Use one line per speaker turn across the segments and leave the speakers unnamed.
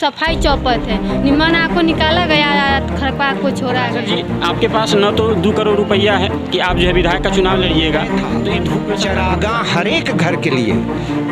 सफाई चौपट है, निमन आँख को निकाला गया, खड़पा को छोड़ा गया।
जी, आपके पास न तो 2 करोड़ रुपया है कि आप जो है विधायक का चुनाव लड़िएगा, तो ये धूप में
चरागाह हर एक घर के लिए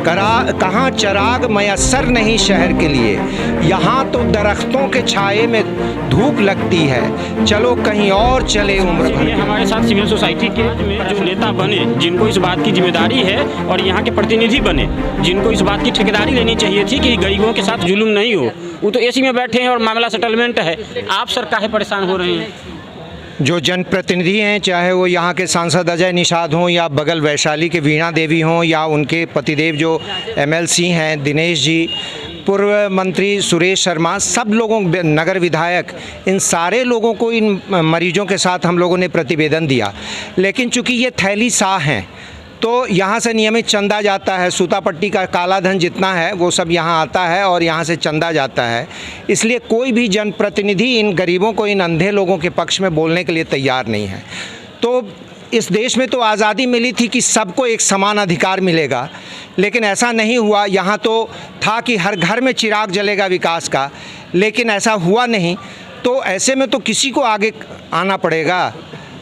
कहाँ चराग मयस्सर नहीं शहर के लिए। यहाँ तो दरख्तों के छाए में धूप लगती है, चलो कहीं और चले उम्र भर।
हमारे साथ सिविल सोसाइटी के जो नेता बने, जिनको इस बात की जिम्मेदारी है, और यहाँ के प्रतिनिधि बने, जिनको इस बात की ठेकेदारी लेनी चाहिए थी कि गरीबों के साथ जुल्म नहीं हो, वो तो एसी में बैठे हैं और मामला सेटलमेंट है। आप सर काहे परेशान हो रहे हैं?
जो जनप्रतिनिधि हैं, चाहे वो यहाँ के सांसद अजय निषाद हों या बगल वैशाली के वीणा देवी हों या उनके पतिदेव जो एमएलसी हैं दिनेश जी, पूर्व मंत्री सुरेश शर्मा, सब लोगों, नगर विधायक, इन सारे लोगों को इन मरीजों के साथ हम लोगों ने प्रतिवेदन दिया। लेकिन चूँकि ये थैली शाह हैं तो यहाँ से नियमित चंदा जाता है, सूतापट्टी का काला धन जितना है वो सब यहाँ आता है और यहाँ से चंदा जाता है। इसलिए कोई भी जनप्रतिनिधि इन गरीबों को, इन अंधे लोगों के पक्ष में बोलने के लिए तैयार नहीं है। तो इस देश में तो आज़ादी मिली थी कि सबको एक समान अधिकार मिलेगा, लेकिन ऐसा नहीं हुआ। यहाँ तो था कि हर घर में चिराग जलेगा विकास का, लेकिन ऐसा हुआ नहीं। तो ऐसे में तो किसी को आगे आना पड़ेगा,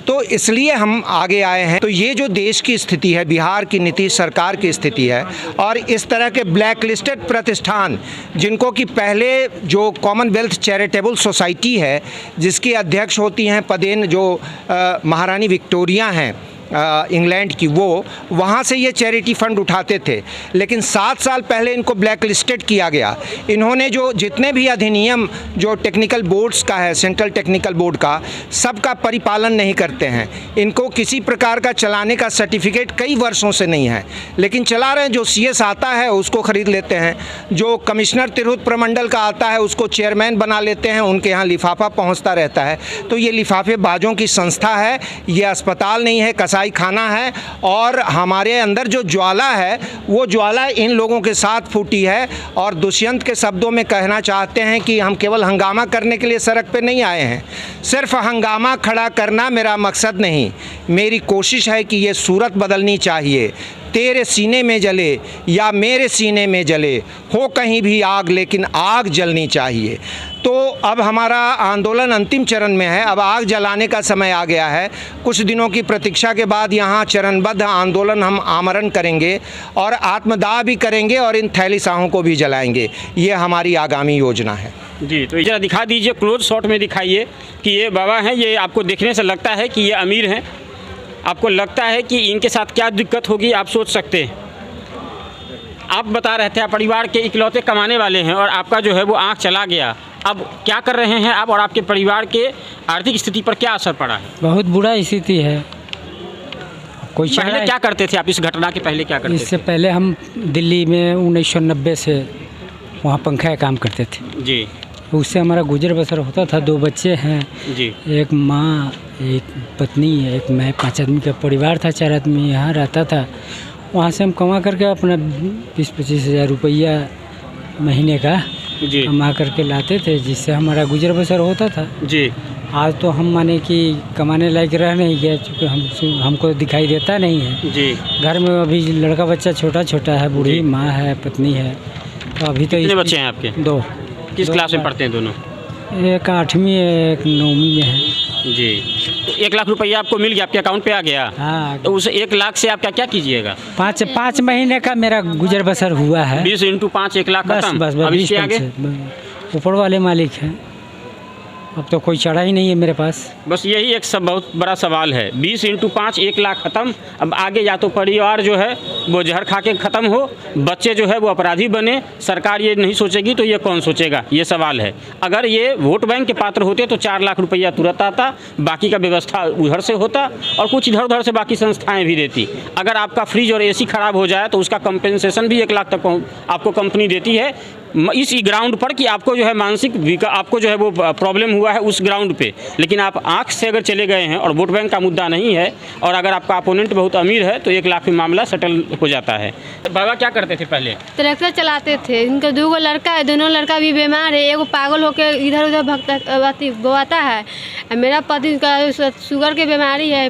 तो इसलिए हम आगे आए हैं। तो ये जो देश की स्थिति है, बिहार की नीतीश सरकार की स्थिति है, और इस तरह के ब्लैक लिस्टेड प्रतिष्ठान, जिनको कि पहले जो कॉमनवेल्थ चैरिटेबल सोसाइटी है, जिसकी अध्यक्ष होती हैं पदेन जो महारानी विक्टोरिया हैं इंग्लैंड की, वो वहाँ से ये चैरिटी फ़ंड उठाते थे। लेकिन 7 साल पहले इनको ब्लैक लिस्टेड किया गया। इन्होंने जो जितने भी अधिनियम जो टेक्निकल बोर्ड्स का है, सेंट्रल टेक्निकल बोर्ड का, सबका परिपालन नहीं करते हैं। इनको किसी प्रकार का चलाने का सर्टिफिकेट कई वर्षों से नहीं है, लेकिन चला रहे हैं। जो CS आता है उसको ख़रीद लेते हैं, जो कमिश्नर तिरहुत प्रमंडल का आता है उसको चेयरमैन बना लेते हैं, उनके यहाँ लिफाफा पहुँचता रहता है। तो ये लिफाफेबाजों की संस्था है, ये अस्पताल नहीं है, कसाई खाना है। और हमारे अंदर जो ज्वाला है वो ज्वाला इन लोगों के साथ फूटी है। और दुष्यंत के शब्दों में कहना चाहते हैं कि हम केवल हंगामा करने के लिए सड़क पे नहीं आए हैं। सिर्फ हंगामा खड़ा करना मेरा मकसद नहीं, मेरी कोशिश है कि ये सूरत बदलनी चाहिए। तेरे सीने में जले या मेरे सीने में जले, हो कहीं भी आग, लेकिन आग जलनी चाहिए। तो अब हमारा आंदोलन अंतिम चरण में है, अब आग जलाने का समय आ गया है। कुछ दिनों की प्रतीक्षा के बाद यहाँ चरणबद्ध आंदोलन हम आमरण करेंगे और आत्मदाह भी करेंगे और इन थैली शाहों को भी जलाएंगे। ये हमारी आगामी योजना है।
जी, तो जरा दिखा दीजिए, क्लोज शॉट में दिखाइए कि ये बाबा हैं। ये आपको देखने से लगता है कि ये अमीर हैं, आपको लगता है कि इनके साथ क्या दिक्कत होगी, आप सोच सकते हैं। आप बता रहे थे आप परिवार के इकलौते कमाने वाले हैं और आपका जो है वो आँख चला गया। अब क्या कर रहे हैं आप, और आपके परिवार के आर्थिक स्थिति पर क्या असर पड़ा है?
बहुत बुरा स्थिति है। कोई
पहले क्या करते थे आप? इस घटना के पहले क्या करते थे?
इससे पहले हम दिल्ली में 1990 से वहाँ पंखा का काम करते थे
जी।
उससे हमारा गुजर बसर होता था। 2 बच्चे हैं
जी,
एक माँ, एक पत्नी, एक मैं, 5 आदमी का परिवार था। 4 आदमी यहाँ रहता था। वहाँ से हम कमा करके अपना 20-25 हज़ार रुपया महीने का
जी
कमा करके लाते थे, जिससे हमारा गुजर बसर होता था।
जी।
आज तो हम माने कि कमाने लायक रह नहीं गए, चूँकि हमको दिखाई देता नहीं है
जी।
घर में। अभी लड़का बच्चा छोटा छोटा है, बूढ़ी माँ है, पत्नी है। तो अभी तो
कितने बच्चे हैं आपके?
2।
किस क्लास में पढ़ते हैं दोनों?
एक 8वीं है, एक 9वीं में है।
जी। तो 1 लाख रुपया आपको मिल गया, आपके अकाउंट पे आ गया।
हाँ,
तो उस 1 लाख से आप क्या क्या कीजिएगा?
5 महीने का मेरा गुजर बसर हुआ है।
20 × 5 1 लाख
बस
खत्म।
बस
अब
20
इसके आगे
ऊपर वाले मालिक हैं। अब तो कोई चढ़ा ही नहीं है मेरे पास।
बस यही एक बहुत बड़ा सवाल है। 20 × 5 1 लाख खत्म। अब आगे या तो परिवार जो है वो जहर खा के ख़त्म हो, बच्चे जो है वो अपराधी बने, सरकार ये नहीं सोचेगी तो ये कौन सोचेगा, ये सवाल है। अगर ये वोट बैंक के पात्र होते तो 4 लाख रुपया तुरंत आता, बाकी का व्यवस्था उधर से होता और कुछ इधर उधर से बाकी संस्थाएं भी देती। अगर आपका फ्रिज और AC खराब हो जाए तो उसका कंपेंसेशन भी 1 लाख तक आपको कंपनी देती है, इस ग्राउंड पर कि आपको जो है मानसिक आपको जो है वो प्रॉब्लम हुआ है उस ग्राउंड पे। लेकिन आप आँख से अगर चले गए हैं और वोट बैंक का मुद्दा नहीं है और अगर आपका अपोनेंट बहुत अमीर है तो 1 लाख में मामला सेटल हो जाता है। बाबा क्या करते थे पहले?
ट्रैक्टर चलाते थे। इनका 2 लड़का है, दोनों लड़का भी बीमार है। एगो पागल होकर इधर उधर भगता है। मेरा पति का शुगर की बीमारी है,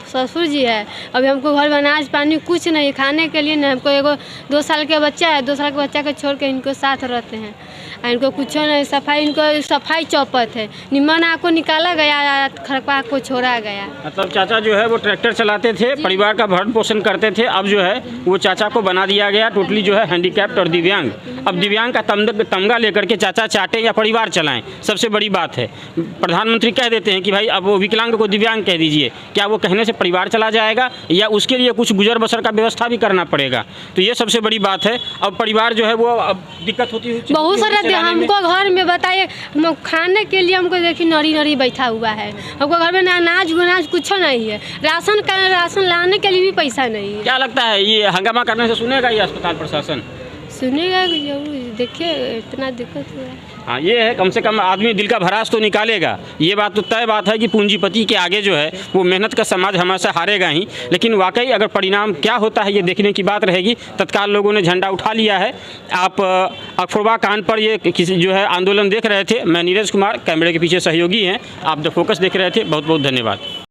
ससुर जी है। अभी हमको घर में अनाज पानी कुछ नहीं खाने के लिए नहीं। हमको एगो 2 साल का बच्चा है, 2 साल के बच्चा को छोड़ के इनको साथ रहते हैं। इनको कुछ नहीं, सफाई इनको सफाई चौपट है, निमन को निकाला गया, खरपा को छोड़ा गया।
मतलब चाचा जो है वो ट्रैक्टर चलाते थे, परिवार का भरण पोषण करते थे, अब जो है वो चाचा को बना दिया गया टोटली जो है हैंडीकैप्ड और दिव्यांग। अब दिव्यांग का तमगा लेकर के चाचा चाटे या परिवार चलाएं, सबसे बड़ी बात है। प्रधानमंत्री कह देते हैं कि भाई अब वो विकलांग को दिव्यांग कह दीजिए, क्या वो कहने से परिवार चला जाएगा या उसके लिए कुछ गुजर बसर का व्यवस्था भी करना पड़ेगा? तो ये सबसे बड़ी बात है। अब परिवार जो है वो अब दिक्कत होती है
बहुत सारा। हमको घर में बताइए, हम खाने के लिए हमको देखिए नरी नरी बैठा हुआ है, हमको घर में ना अनाज वनाज कुछ नहीं है, राशन लाने के लिए भी पैसा नहीं है।
क्या लगता है ये हंगामा करने से सुनेगा ये अस्पताल प्रशासन?
सुनेगा जरूर, देखिए इतना दिक्कत हुआ है।
हाँ, ये है, कम से कम आदमी दिल का भरास तो निकालेगा। ये बात तो तय बात है कि पूंजीपति के आगे जो है वो मेहनत का समाज हमेशा हारेगा ही। लेकिन वाकई अगर परिणाम क्या होता है ये देखने की बात रहेगी। तत्काल लोगों ने झंडा उठा लिया है। आप अखफरवा कांड पर ये किसी जो है आंदोलन देख रहे थे। मैं नीरज कुमार, कैमरे के पीछे सहयोगी हैं, आप द फोकस देख रहे थे। बहुत बहुत धन्यवाद।